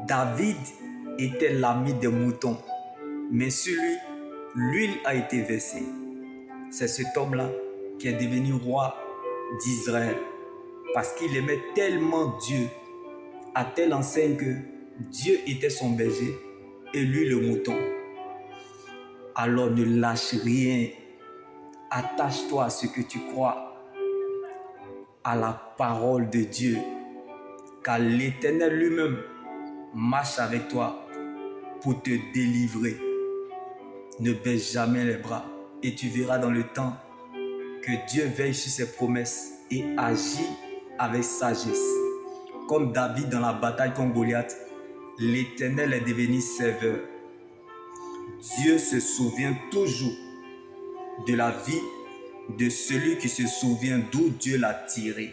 David était l'ami des moutons, mais sur lui, l'huile a été versée. C'est cet homme-là qui est devenu roi d'Israël parce qu'il aimait tellement Dieu, à telle enseigne que Dieu était son berger et lui le mouton. Alors ne lâche rien, attache-toi à ce que tu crois, à la parole de Dieu, car l'Éternel lui-même marche avec toi pour te délivrer. Ne baisse jamais les bras et tu verras dans le temps que Dieu veille sur ses promesses et agit avec sagesse. Comme David dans la bataille contre Goliath, l'Éternel est devenu serveur. Dieu se souvient toujours de la vie de celui qui se souvient d'où Dieu l'a tiré.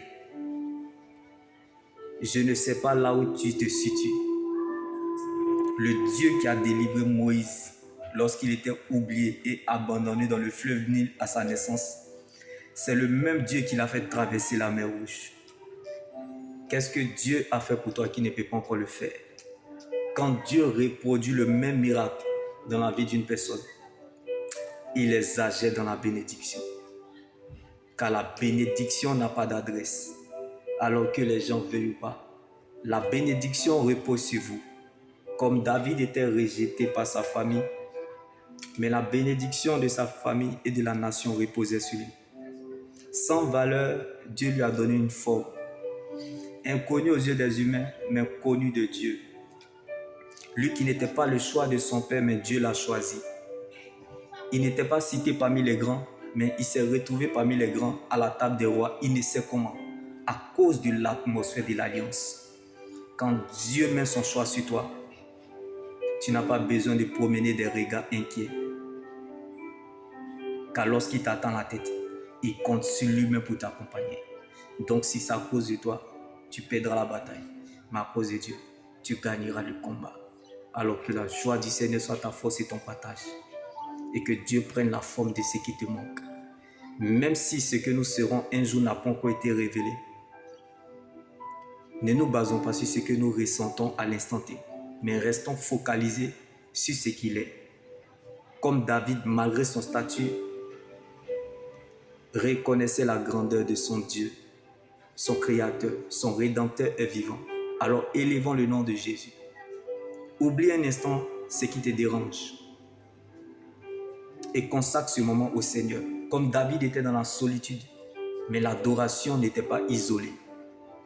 Je ne sais pas là où tu te situes. Le Dieu qui a délivré Moïse lorsqu'il était oublié et abandonné dans le fleuve Nil à sa naissance, c'est le même Dieu qui l'a fait traverser la mer Rouge. Qu'est-ce que Dieu a fait pour toi qui ne peut pas encore le faire? Quand Dieu reproduit le même miracle dans la vie d'une personne, il exagère dans la bénédiction. Car la bénédiction n'a pas d'adresse, alors que les gens ne veulent pas. La bénédiction repose sur vous. Comme David était rejeté par sa famille, mais la bénédiction de sa famille et de la nation reposait sur lui. Sans valeur, Dieu lui a donné une forme. Inconnu aux yeux des humains, mais connu de Dieu. Lui qui n'était pas le choix de son père, mais Dieu l'a choisi. Il n'était pas cité parmi les grands, mais il s'est retrouvé parmi les grands à la table des rois. Il ne sait comment, à cause de l'atmosphère de l'alliance. Quand Dieu met son choix sur toi, tu n'as pas besoin de promener des regards inquiets. Car lorsqu'il t'attend la tête, il compte sur lui-même pour t'accompagner. Donc si c'est à cause de toi, tu perdras la bataille. Mais à cause de Dieu, tu gagneras le combat. Alors que la joie du Seigneur soit ta force et ton partage. Et que Dieu prenne la forme de ce qui te manque. Même si ce que nous serons un jour n'a pas encore été révélé, ne nous basons pas sur ce que nous ressentons à l'instant T, mais restons focalisés sur ce qu'il est. Comme David, malgré son statut, reconnaissait la grandeur de son Dieu, son Créateur, son Rédempteur est vivant. Alors élevons le nom de Jésus. Oublie un instant ce qui te dérange et consacre ce moment au Seigneur. Comme David était dans la solitude, mais l'adoration n'était pas isolée.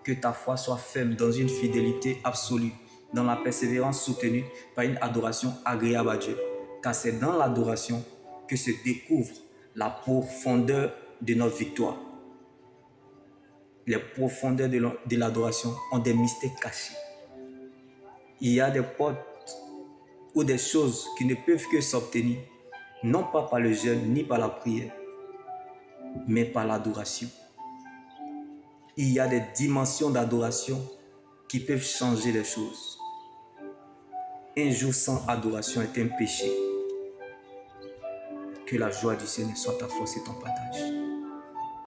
Que ta foi soit ferme dans une fidélité absolue, dans la persévérance soutenue par une adoration agréable à Dieu. Car c'est dans l'adoration que se découvre la profondeur de notre victoire. Les profondeurs de l'adoration ont des mystères cachés. Il y a des portes ou des choses qui ne peuvent que s'obtenir, non pas par le jeûne ni par la prière, mais par l'adoration. Il y a des dimensions d'adoration qui peuvent changer les choses. Un jour sans adoration est un péché. Que la joie du Seigneur soit ta force et ton partage.